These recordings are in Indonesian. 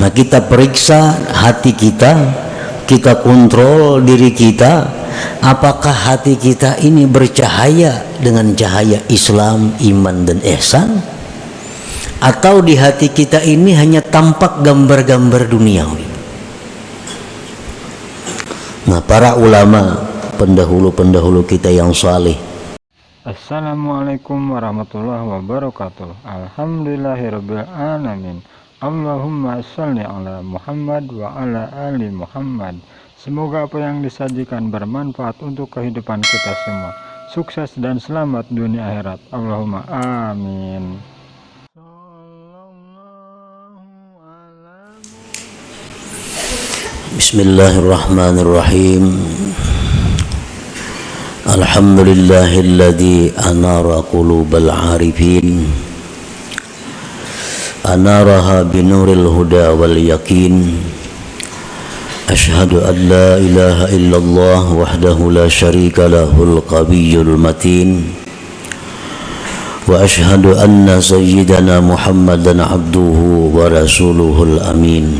Nah, kita periksa hati kita, kita kontrol diri kita, apakah hati kita ini bercahaya dengan cahaya Islam, iman dan ihsan, atau di hati kita ini hanya tampak gambar-gambar duniawi. Nah, para ulama pendahulu-pendahulu kita yang saleh. Assalamualaikum warahmatullahi wabarakatuh. Alhamdulillahirabbil alamin. Allahumma shalli ala Muhammad wa ala ali Muhammad. Semoga apa yang disajikan bermanfaat untuk kehidupan kita semua. Sukses dan selamat dunia akhirat. Allahumma amin. Bismillahirrahmanirrahim. Alhamdulillahilladzi anara qulubal arifin, anaraha binuril huda wal yakin. Ashhadu an la ilaha illallah wahdahu la syarika lahul qawiyyul matin, wa ashhadu anna sayyidana Muhammadan abduhu wa rasuluhul amin.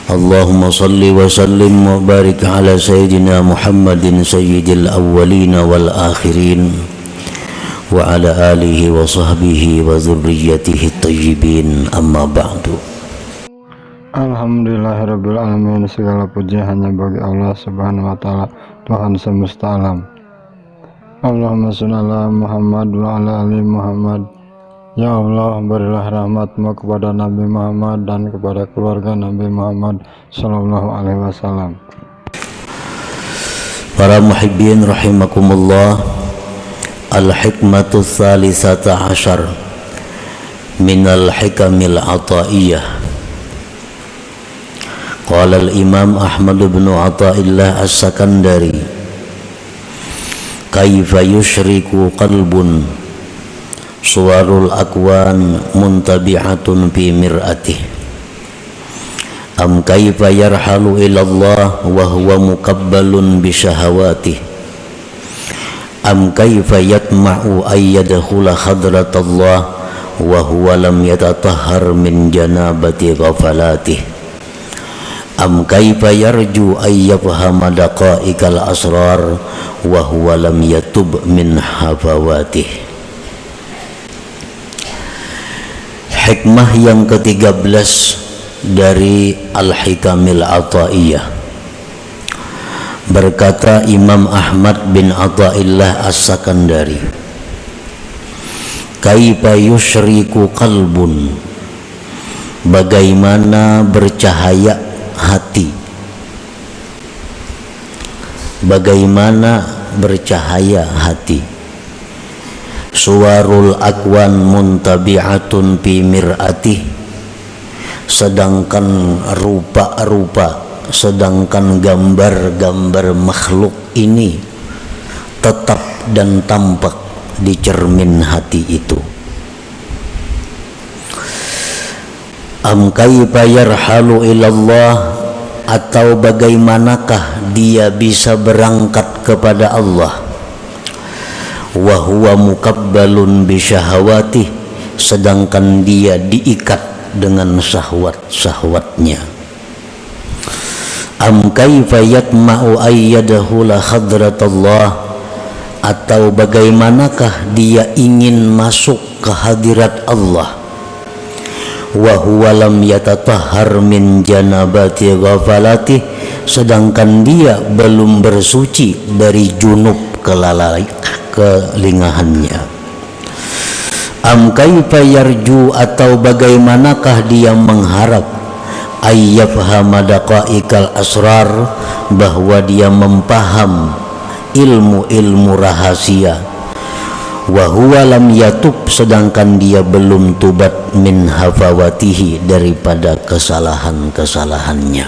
Allahumma salli wa sallim wa barik ala sayyidina Muhammadin sayyidil awwalin wal akhirin, wa ala alihi wa sahbihi wa dzurriyyatihi thayyibin, amma ba'du. Alhamdulillahirabbil alamin. Segala puji hanya bagi Allah Subhanahu wa taala, Tuhan semesta alam. Allahumma shalli ala Muhammad wa ala ali Muhammad. Ya Allah, berilah rahmat-Mu kepada Nabi Muhammad dan kepada keluarga Nabi Muhammad sallallahu alaihi wasallam. Para muhibbin rahimakumullah, al-hikmatu tsalisata asyar minal hikamil ataiyah. Qala al-imam Ahmad bin Athaillah as-Sakandari, kaifa yushriku qalbun suwarul akwan muntabi'atun fi mir'atih, am kaifa yarhalu ilallah wa huwa muqabbalun bi syahawatih, am kaifa yatma'u ay yadkhula hadratallah wa huwa lam yatatahhar min janabati ghafalatih, am kaifa yarju ay yafhama daqa'iqal asrar wa huwa lam yatub min hafawatih. Hikmah yang ke-13 dari Al-Hikamil Athaiyah. Berkata Imam Ahmad bin Athaillah As-Sakandari, kaifa yusyriku qalbun, bagaimana bercahaya hati, bagaimana bercahaya hati. Suwarul akwan muntabi'atun fi mir'atih, sedangkan rupa-rupa, sedangkan gambar-gambar makhluk ini tetap dan tampak di cermin hati itu. Am kaifa yarhalu ilallah, atau bagaimanakah dia bisa berangkat kepada Allah, wa huwa muqabbalun bi syahawatih, sedangkan dia diikat dengan syahwat-syahwatnya. Am kaifa yatma'u ay yadkhula hadratallah, atau bagaimanakah dia ingin masuk ke hadirat Allah, wa huwa lam yatatahhar min janabati ghafalatih, sedangkan dia belum bersuci dari junub kelingahannya. Am kaifa yarju, atau bagaimanakah dia mengharap ayyafhama daqa'iqal asrar, bahwa dia mempaham ilmu-ilmu rahasia, wa huwa lam yatub, sedangkan dia belum tubat min hafawatihi, daripada kesalahan-kesalahannya.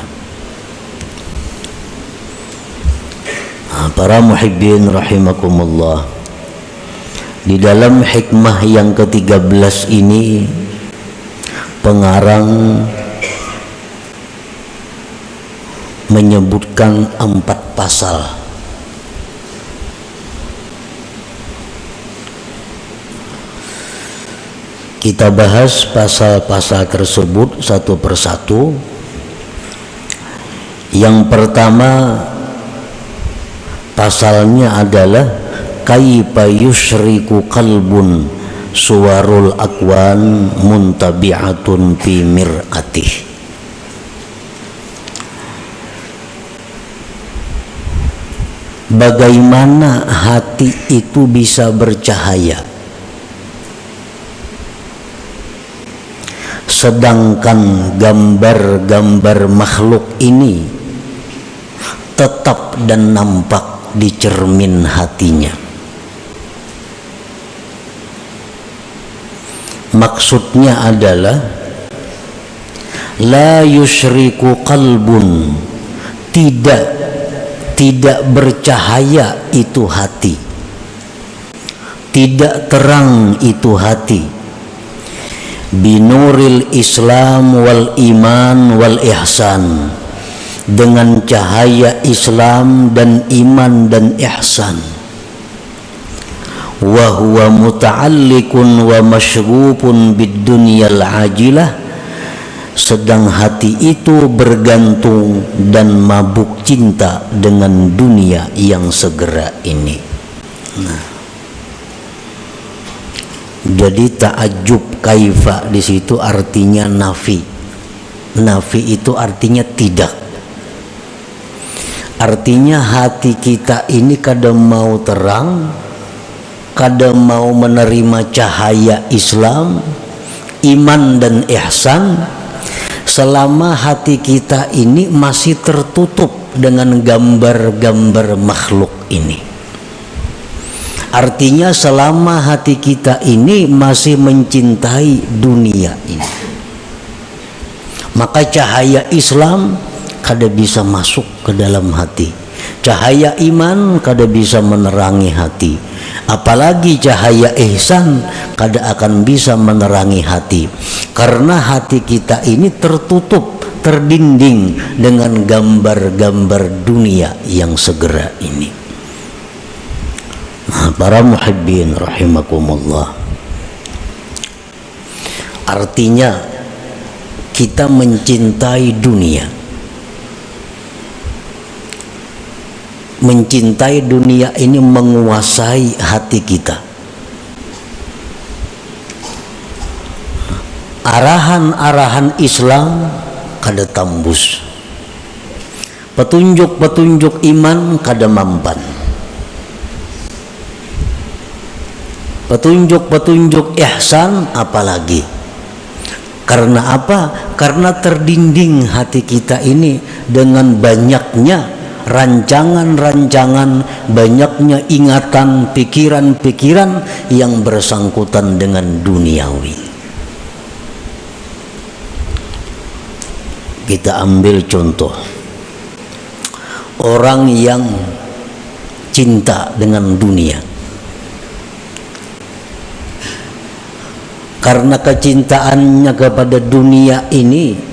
Para muhibbin rahimakumullah, di dalam hikmah yang ke-13 ini pengarang menyebutkan 4 pasal. Kita bahas pasal-pasal tersebut satu persatu. Yang pertama pasalnya adalah kaifa yusyriku qalbun suwarul akwan muntabi'atun fi mir'atih. Bagaimana hati itu bisa bercahaya sedangkan gambar-gambar makhluk ini tetap dan nampak di cermin hatinya. Maksudnya adalah la yusyriku qalbun, tidak bercahaya itu hati, tidak terang itu hati, binuril Islam wal iman wal ihsan, dengan cahaya Islam dan iman dan ihsan. Wa huwa muta'alliqun wa masyrufun bid dunyal ajilah, sedang hati itu bergantung dan mabuk cinta dengan dunia yang segera ini. Nah, jadi ta'ajjub kaifa di situ artinya nafi. Nafi itu artinya tidak. Artinya hati kita ini kadang mau terang, kadang mau menerima cahaya Islam, iman dan ihsan, selama hati kita ini masih tertutup dengan gambar-gambar makhluk ini. Artinya selama hati kita ini masih mencintai dunia ini, maka cahaya Islam kada bisa masuk ke dalam hati, cahaya iman kada bisa menerangi hati, apalagi cahaya ihsan kada akan bisa menerangi hati, karena hati kita ini tertutup, terdinding dengan gambar-gambar dunia yang segera ini. Nah, para muhibbin rahimakumullah, artinya kita mencintai dunia. Mencintai dunia ini menguasai hati kita. Arahan-arahan Islam kada tambus, petunjuk-petunjuk iman kada mampan, petunjuk-petunjuk ihsan apalagi. Karena apa? Karena terdinding hati kita ini dengan banyaknya rancangan-rancangan, banyaknya ingatan, pikiran-pikiran yang bersangkutan dengan duniawi. Kita ambil contoh orang yang cinta dengan dunia. Karena kecintaannya kepada dunia ini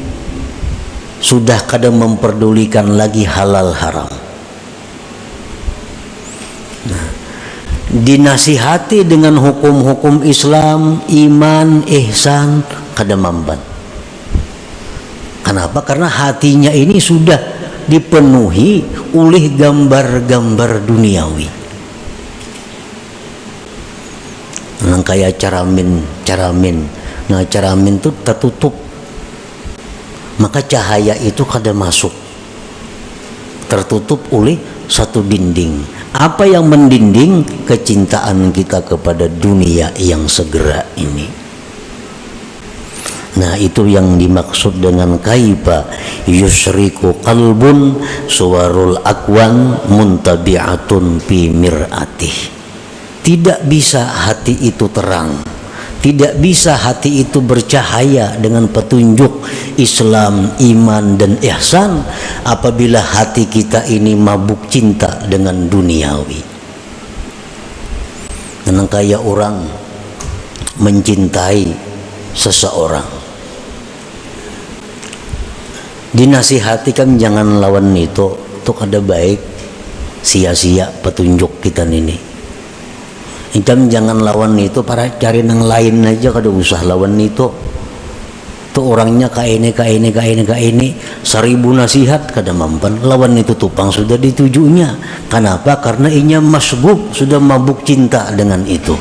sudah kadang memperdulikan lagi halal haram. Nah, dinasihati dengan hukum-hukum Islam, iman, ihsan, kada mampan. Kenapa? Karena hatinya ini sudah dipenuhi oleh gambar-gambar duniawi. Nah, kayak caramin. Nah, caramin itu tertutup, maka cahaya itu kada masuk, tertutup oleh satu dinding. Apa yang mendinding? Kecintaan kita kepada dunia yang segera ini. Nah, itu yang dimaksud dengan kaifa yusyriku qalbun suwarul akwan muntabi'atun fi mir'atih. Tidak bisa hati itu terang, tidak bisa hati itu bercahaya dengan petunjuk Islam, iman dan ihsan apabila hati kita ini mabuk cinta dengan duniawi. Karena kayak orang mencintai seseorang, dinasihati kan jangan lawan itu kada baik, sia-sia petunjuk kita ini. Incam jangan lawan itu, para cari nang lain aja, kada usah lawan itu. Tuh orangnya kayak ini, 1000 nasihat kada mampan lawan itu, tupang sudah ditujunya. Kenapa? Karena inya masgub, sudah mabuk cinta dengan itu.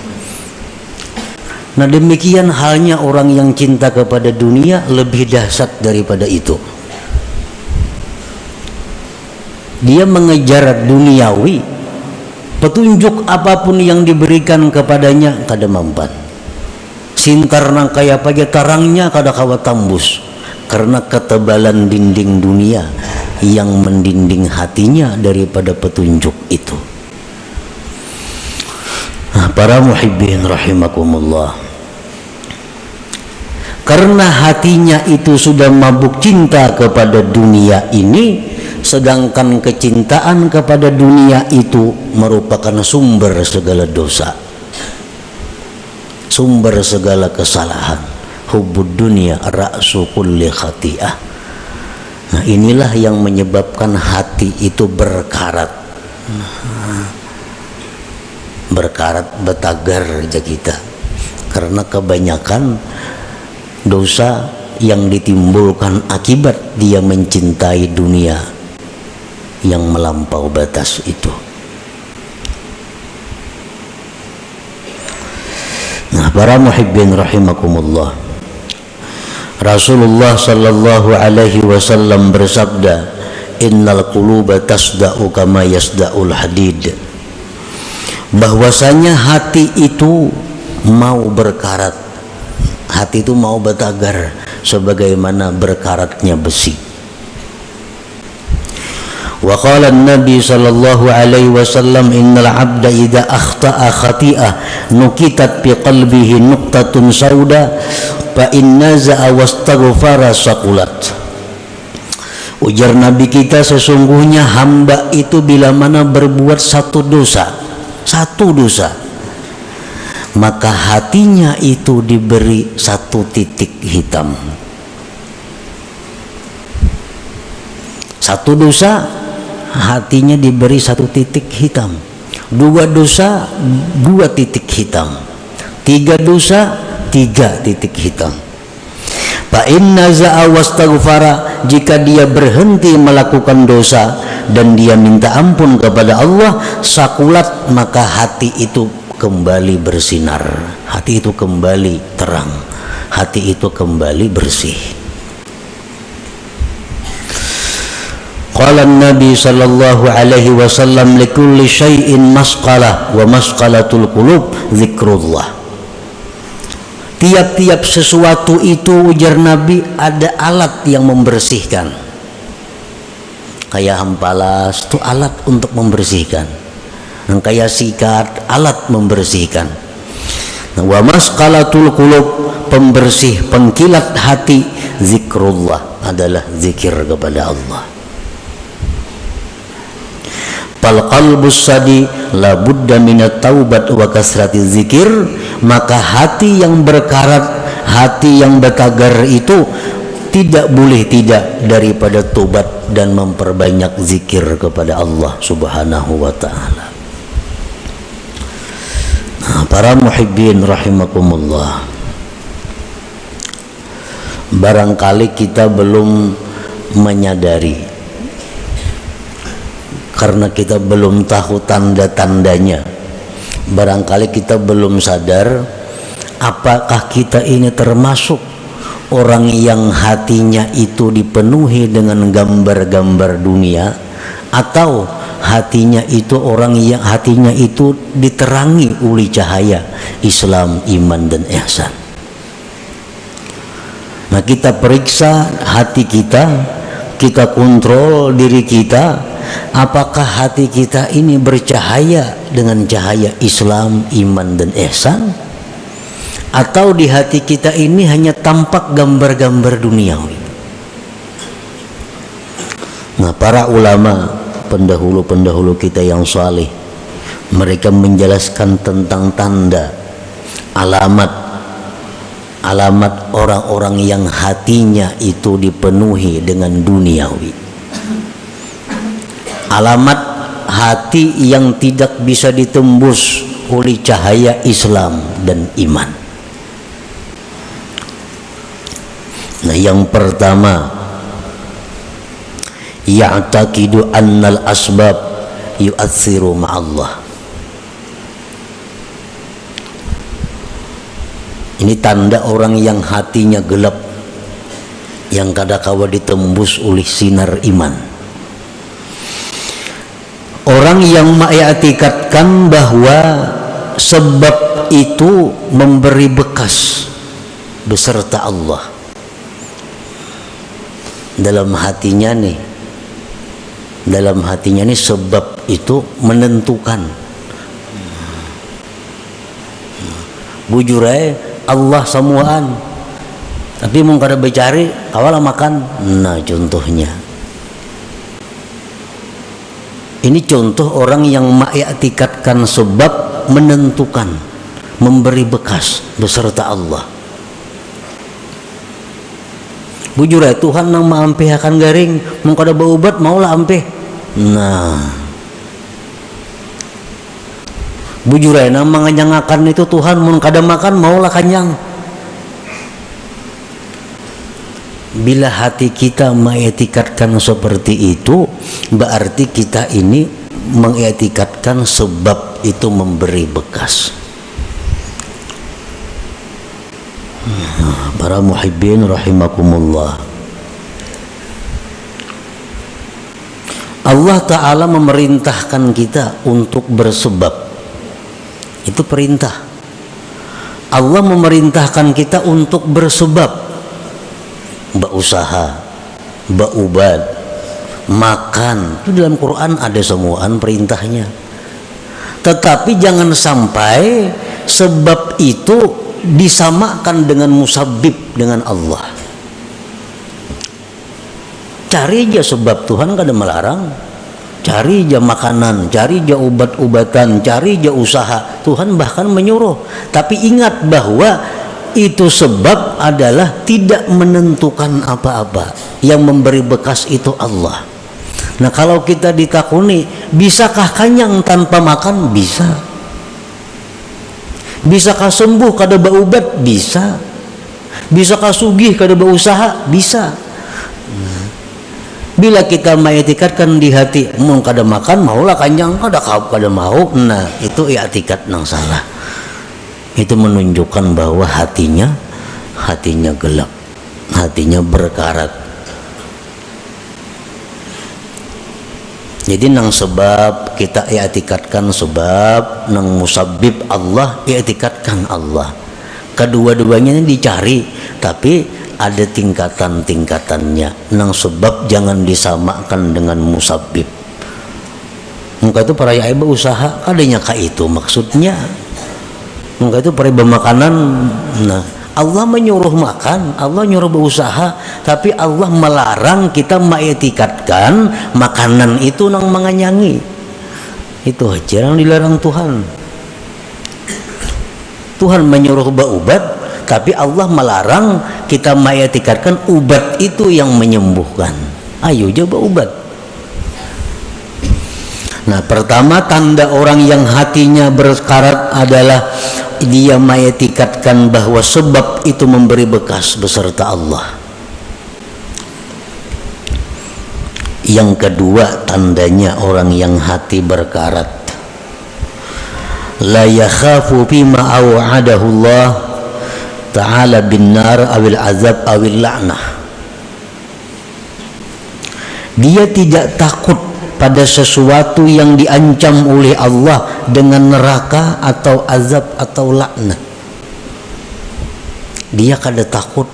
Nah demikian halnya orang yang cinta kepada dunia, lebih dahsyat daripada itu. Dia mengejar duniawi, petunjuk apapun yang diberikan kepadanya kada mampan. Sintar nang kaya pagi tarangnya kada kawa tambus, karena ketebalan dinding dunia yang mendinding hatinya daripada petunjuk itu. Nah, para muhibbin rahimakumullah, karena hatinya itu sudah mabuk cinta kepada dunia ini, sedangkan kecintaan kepada dunia itu merupakan sumber segala dosa, sumber segala kesalahan. Hubbud dunia ra'su kulli khati'ah. Nah inilah yang menyebabkan hati itu berkarat, betagar aja kita, karena kebanyakan dosa yang ditimbulkan akibat dia mencintai dunia yang melampau batas itu. Nah, para muhibbin rahimakumullah, Rasulullah sallallahu alaihi wasallam bersabda, innal quluba tasda'u kama yasda'ul hadid, bahwasanya hati itu mau berkarat, hati itu mau betagar sebagaimana berkaratnya besi. Wa qala an-nabi sallallahu alaihi wasallam, innal 'abda idza akhta'a khati'ah nukitat fi qalbihi nuqtatun sauda fa in naza'a wastaghfara saqulat. Ujar Nabi kita, sesungguhnya hamba itu bila mana berbuat satu dosa, maka hatinya itu diberi satu titik hitam. Satu dosa, hatinya diberi satu titik hitam. 2 dosa, 2 titik hitam. 3 dosa, 3 titik hitam. Fa inna za'a wastaghfara, jika dia berhenti melakukan dosa dan dia minta ampun kepada Allah, sakulat, maka hati itu kembali bersinar, hati itu kembali terang, hati itu kembali bersih. Qala Nabi sallallahu alaihi wasallam, likulli syai'in masqalah wa masqalatul qulub zikrullah. Tiap-tiap sesuatu itu, ujar Nabi, ada alat yang membersihkan. Kayak hampalas itu alat untuk membersihkan, yang kayak sikat alat membersihkan. Wa masqalatul qulub, pembersih pengkilat hati, zikrullah, adalah zikir kepada Allah. Fal qalbus sadi la budda minat taubat wa kasrati zikir, maka hati yang berkarat, hati yang betagar itu tidak boleh tidak daripada tobat dan memperbanyak zikir kepada Allah subhanahu wa ta'ala. Nah, para muhibbin rahimakumullah, barangkali kita belum menyadari, karena kita belum tahu tanda-tandanya. Barangkali kita belum sadar apakah kita ini termasuk orang yang hatinya itu dipenuhi dengan gambar-gambar dunia, atau hatinya itu orang yang hatinya itu diterangi oleh cahaya Islam, iman dan ihsan. Nah, kita periksa hati kita kontrol diri kita. Apakah hati kita ini bercahaya dengan cahaya Islam, iman dan ihsan, atau di hati kita ini hanya tampak gambar-gambar duniawi? Nah, para ulama pendahulu-pendahulu kita yang saleh, mereka menjelaskan tentang tanda, alamat orang-orang yang hatinya itu dipenuhi dengan duniawi. Alamat hati yang tidak bisa ditembus oleh cahaya Islam dan iman. Nah, yang pertama, ya'taqidu annal asbab yu'atsiru ma'allah. Ini tanda orang yang hatinya gelap, yang kadangkala ditembus oleh sinar iman. Orang yang mengiktikadkan bahwa sebab itu memberi bekas beserta Allah dalam hatinya nih, sebab itu menentukan. Bujur Allah semuaan, tapi mau kada bercari awal makan. Nah, contohnya ini contoh orang yang mengiktikadkan sebab menentukan, memberi bekas beserta Allah. Bujur Tuhan nang maampeh akan garing, mau kada berobat maulah ampeh. Nah, bujur nang manganyangakan itu Tuhan, mau kada makan maulah kanyang. Bila hati kita mengiktikadkan seperti itu, berarti kita ini mengiktikadkan sebab itu memberi bekas. Para muhibbin rahimakumullah, Allah Ta'ala memerintahkan kita untuk bersebab. Itu perintah. Allah memerintahkan kita untuk bersebab, berusaha, berubad, makan. Itu dalam Quran ada semuaan perintahnya. Tetapi jangan sampai sebab itu disamakan dengan musabbib, dengan Allah. Cari aja sebab, Tuhan kada melarang. Cari aja makanan, cari aja ubat-ubatan, cari aja usaha, Tuhan bahkan menyuruh. Tapi ingat bahwa itu sebab adalah tidak menentukan apa-apa. Yang memberi bekas itu Allah. Nah, kalau kita ditakuni, bisakah kanyang tanpa makan? Bisa. Bisakah sembuh kada berobat? Bisa. Bisakah sugih kada berusaha? Bisa. Bila kita mengiktikadkan di hati, mau kada makan maulah kanyang, kada mau. Nah, itu i'tikad nang salah. Itu menunjukkan bahwa hatinya gelap, hatinya berkarat. Jadi nang sebab kita i'tikadkan sebab, nang musabbib Allah i'tikadkan Allah. Kedua-duanya ini dicari, tapi ada tingkatan-tingkatannya. Nang sebab jangan disamakan dengan musabbib. Mungkin itu para yai berusaha, kadanya ka itu maksudnya. Mungkin itu para bermakanan. Nah, Allah menyuruh makan, Allah nyuruh berusaha, tapi Allah melarang kita mengiktikadkan makanan itu nang menganyangi. Itu aja yang dilarang Tuhan. Tuhan menyuruh berubat, tapi Allah melarang kita mengiktikadkan ubat itu yang menyembuhkan. Ayo aja berubat. Nah, pertama tanda orang yang hatinya berkarat adalah dia mengiktikadkan bahwa sebab itu memberi bekas beserta Allah. Yang kedua tandanya orang yang hati berkarat, la yakhafu bima aw'adahu Allah ta'ala bin nar awil azab awil la'nah. Dia tidak takut pada sesuatu yang diancam oleh Allah dengan neraka atau azab atau laknat. Dia kada takut.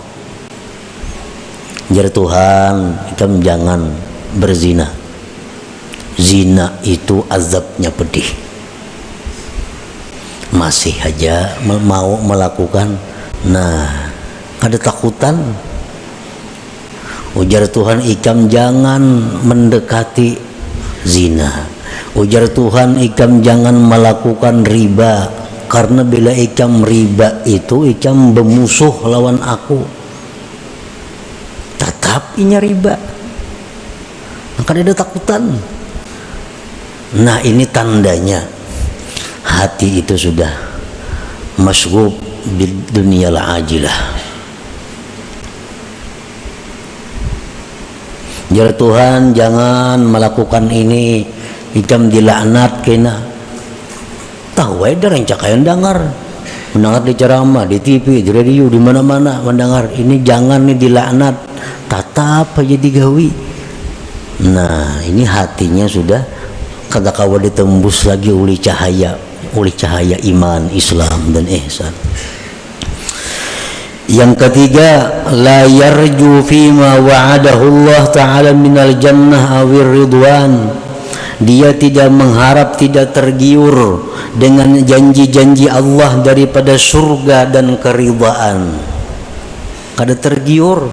Jar Tuhan, kamu jangan berzina. Zina itu azabnya pedih. Masih aja mau melakukan. Nah, kada takutan. Ujar Tuhan, ikam jangan mendekati zina. Ujar Tuhan, ikam jangan melakukan riba, karena bila ikam riba itu ikam bermusuh lawan aku. Tetap inya riba, maka ada takutan. Nah, ini tandanya hati itu sudah masghub bid dunyal ajilah. Jar Tuhan, jangan melakukan ini, ikam dilaknat kena. Tahu wae da rancak aya dengar. Mendengar di ceramah, di TV, di radio, di mana-mana mendengar ini jangan nih dilaknat, tatap aja digawi. Nah, ini hatinya sudah kagak kawa ditembus lagi oleh cahaya iman, Islam dan ihsan. Yang ketiga, la yarju fima wa'adahu Allah ta'ala minal jannah awir ridwan. Dia tidak mengharap, tidak tergiur dengan janji-janji Allah daripada surga dan keridhaan. Kada tergiur.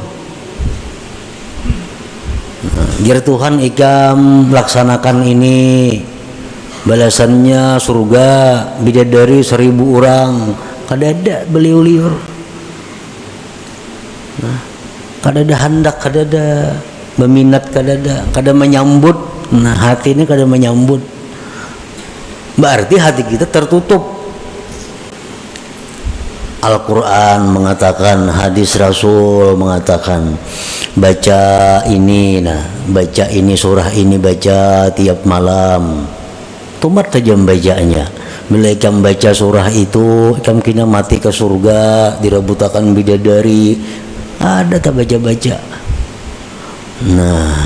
Biar Tuhan ikam laksanakan ini, balasannya surga bidadari 1000 orang. Kada ada beliau-liur. Kada ada hendak, kada ada berminat, kada menyambut. Nah, hati ini kada menyambut. Berarti hati kita tertutup. Al-Quran mengatakan, hadis Rasul mengatakan, baca ini, baca ini, surah ini baca tiap malam. Tumat saja membacanya. Bila ikam baca surah itu, ikam kena mati ke surga, dirabutakan bidadari. Ada tak baca-baca. Nah,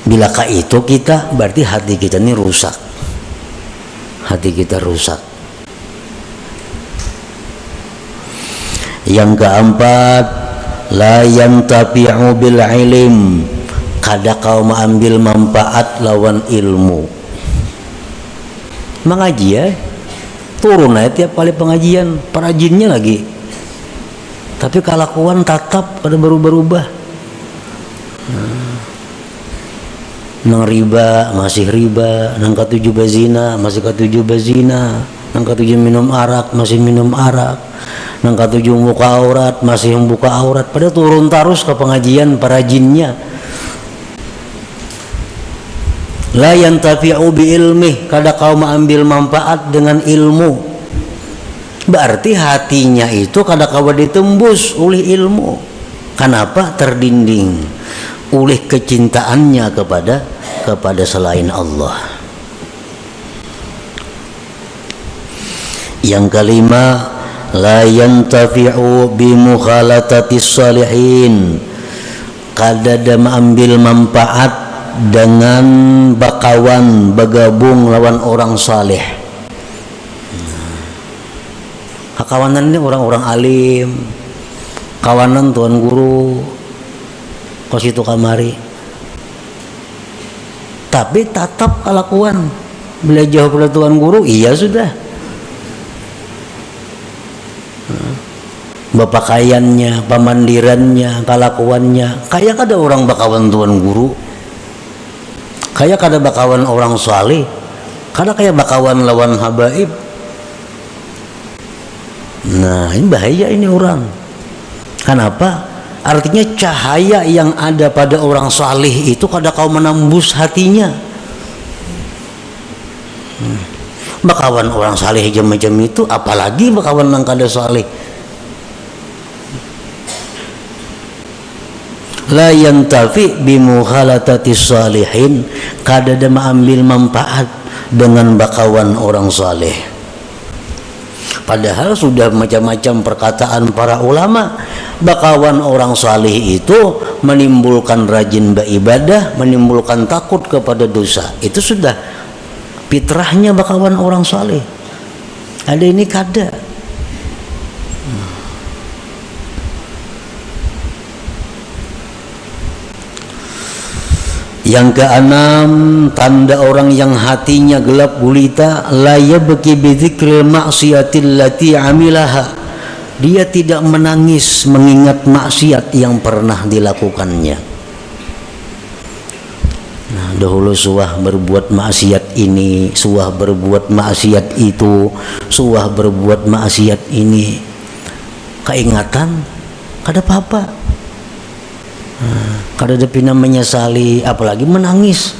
bilakah itu kita, berarti hati kita ini rusak. Hati kita rusak. Yang keempat, la yantafi'u bil ilm. Kada kau mengambil manfaat lawan ilmu. Mengaji ya, turun aja tiap kali pengajian, perajinnya lagi. Tapi kelakuan tatap pada berubah-ubah. Nang riba masih riba, nang ketujuh bazina masih ketujuh bazina, nang ketujuh minum arak masih minum arak, nang ketujuh buka aurat masih membuka aurat. Pada turun terus ke pengajian para jinnya. La yantafi'u bi ilmih, kada kau mengambil manfaat dengan ilmu. Berarti hatinya itu kada kau ditembus oleh ilmu. Kenapa? Terdinding oleh kecintaannya kepada selain Allah. Yang kelima, la yantafi'u bi mukhalatatis salihin. Kada ada mengambil manfaat dengan bakawan, bergabung lawan orang saleh. Kawanan ini orang-orang alim, kawanan tuan guru kos itu kamari, tapi tatap kelakuan belajar pada tuan guru, iya sudah. Bapakaiannya, pamandirannya, kelakuannya kayak ada orang bakawan tuan guru, kayak kada bakawan orang saleh, kada kayak bakawan lawan habaib. Nah, ini bahaya ini orang. Kenapa? Artinya cahaya yang ada pada orang saleh itu kada kau menembus hatinya. Bakawan orang saleh macam itu, apalagi bakawan nang kada saleh. La yantafi bi mukhalatatis salihin, kada ada mengambil manfaat dengan bakawan orang saleh. Padahal sudah macam-macam perkataan para ulama, bakawan orang saleh itu menimbulkan rajin beribadah, menimbulkan takut kepada dosa. Itu sudah fitrahnya bakawan orang saleh. Ada ini kada. Yang keenam, tanda orang yang hatinya gelap gulita, la yabki bi dzikril ma'siyatil lati amilaha. Dia tidak menangis mengingat maksiat yang pernah dilakukannya. Nah, dahulu suah berbuat maksiat ini, suah berbuat maksiat itu, suah berbuat maksiat ini. Keingatan kada apa-apa. Kada ada pina menyesali, apalagi menangis.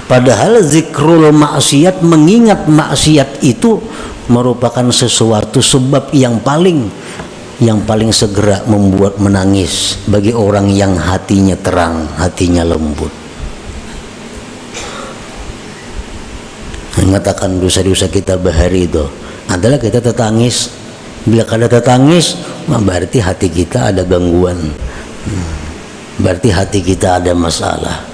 Padahal zikrul maksiat, mengingat maksiat itu merupakan sesuatu sebab yang paling segera membuat menangis bagi orang yang hatinya terang, hatinya lembut. Mengatakan dosa-dosa kita bahari itu adalah kita tertangis. Bila kada tertangis, berarti hati kita ada gangguan, berarti hati kita ada masalah.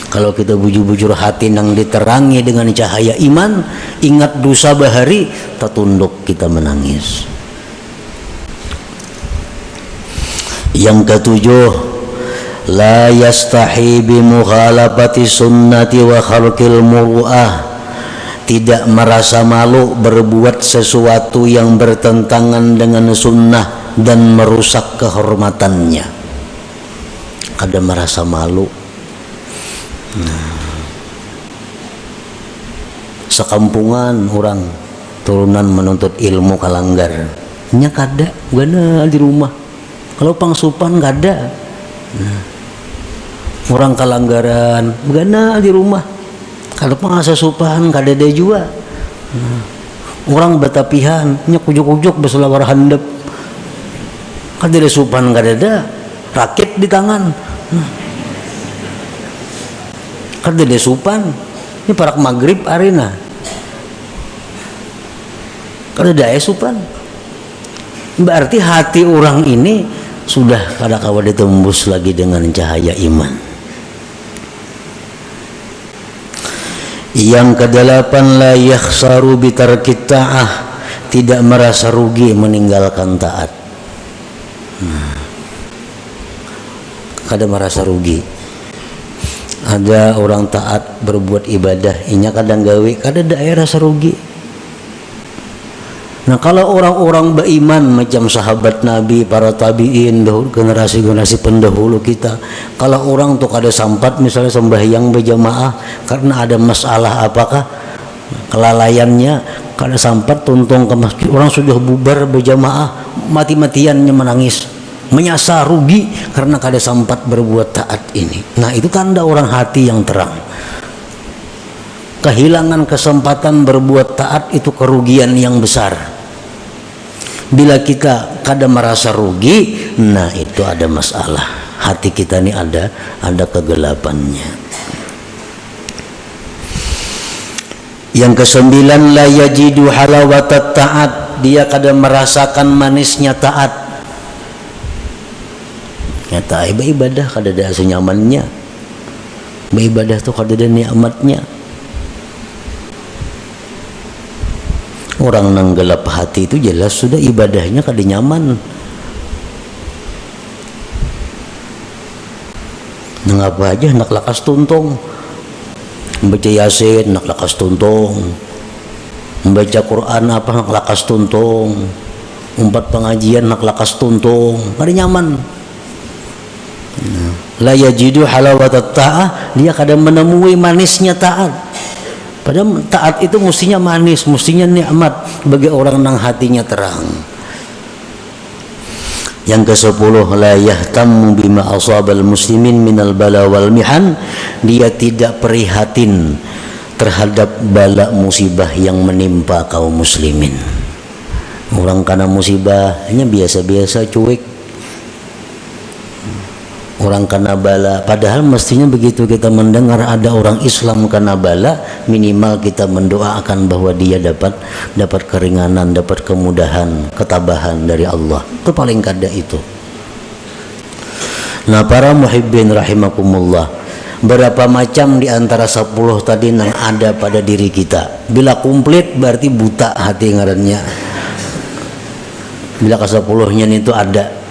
Kalau kita bujur-bujur hati nang diterangi dengan cahaya iman, ingat dosa bahari, tertunduk kita menangis. Yang ketujuh, la yastahi bi mukhalafati sunnati wa khalqil muru'ah. Tidak merasa malu berbuat sesuatu yang bertentangan dengan sunnah dan merusak kehormatannya. Kada merasa malu. Sekampungan orang turunan menuntut ilmu kalanggar, nya kada gana di rumah. Kalau pangsupan kada. Orang kalanggaran gana di rumah. Kalau pangasupan kada ada juga. Orang batapihan nya kujuk-kujuk beselawar handap. Kada ada supan kada ada. Rakit di tangan. Kada ada supan. Ini parak maghrib arena. Kada ada supan. Berarti hati orang ini sudah kada kawa ditembus lagi dengan cahaya iman. Yang kedelapan, la yakhsaru bitarkit ta'ah. Tidak merasa rugi meninggalkan taat. Kada merasa rugi. Ada orang taat berbuat ibadah, inya kadang gawe, kada ada rasa rugi. Nah, kalau orang-orang beriman macam sahabat Nabi, para tabiin, generasi-generasi pendahulu kita, kalau orang tuh kada sampat misalnya sembahyang berjamaah karena ada masalah apakah kelalaiannya, kada sampat tuntung ke masjid, orang sudah bubar berjamaah, mati-matiannya menangis, menyasar rugi karena kada sempat berbuat taat ini. Nah, itu tanda orang hati yang terang. Kehilangan kesempatan berbuat taat itu kerugian yang besar. Bila kita kada merasa rugi, nah itu ada masalah. Hati kita ini ada kegelapannya. Yang kesembilan, la yajidu halawatat taat. Dia kada merasakan manisnya taat. Nyata ibadah kada ada senyamannya. Ibadah tuh kada ada nikmatnya. Orang nang gelap hati itu jelas sudah ibadahnya kada nyaman. Nang apa aja nak lakas tuntung. Membaca Yasin nak lakas tuntung. Membaca Quran apa nak lakas tuntung. Umpat pengajian nak lakas tuntung. Kada nyaman. La yajidu halawatat ta'ah. Dia kadang menemui manisnya taat. Padahal taat itu mestinya manis, mestinya nikmat bagi orang yang hatinya terang. Yang ke-10, la yahtammu bima asabal muslimin minal bala wal mihan. Dia tidak prihatin terhadap bala musibah yang menimpa kaum muslimin. Orang kena musibahnya biasa-biasa, cuek. Orang kena bala, padahal mestinya begitu kita mendengar ada orang Islam kena bala, minimal kita mendoakan bahwa dia dapat keringanan, dapat kemudahan, ketabahan dari Allah. Itu paling kada itu. Nah, para muhibbin rahimakumullah, berapa macam di antara 10 tadi yang ada pada diri kita. Bila komplit berarti buta hati ngarannya. Bila ke 10-nya itu ada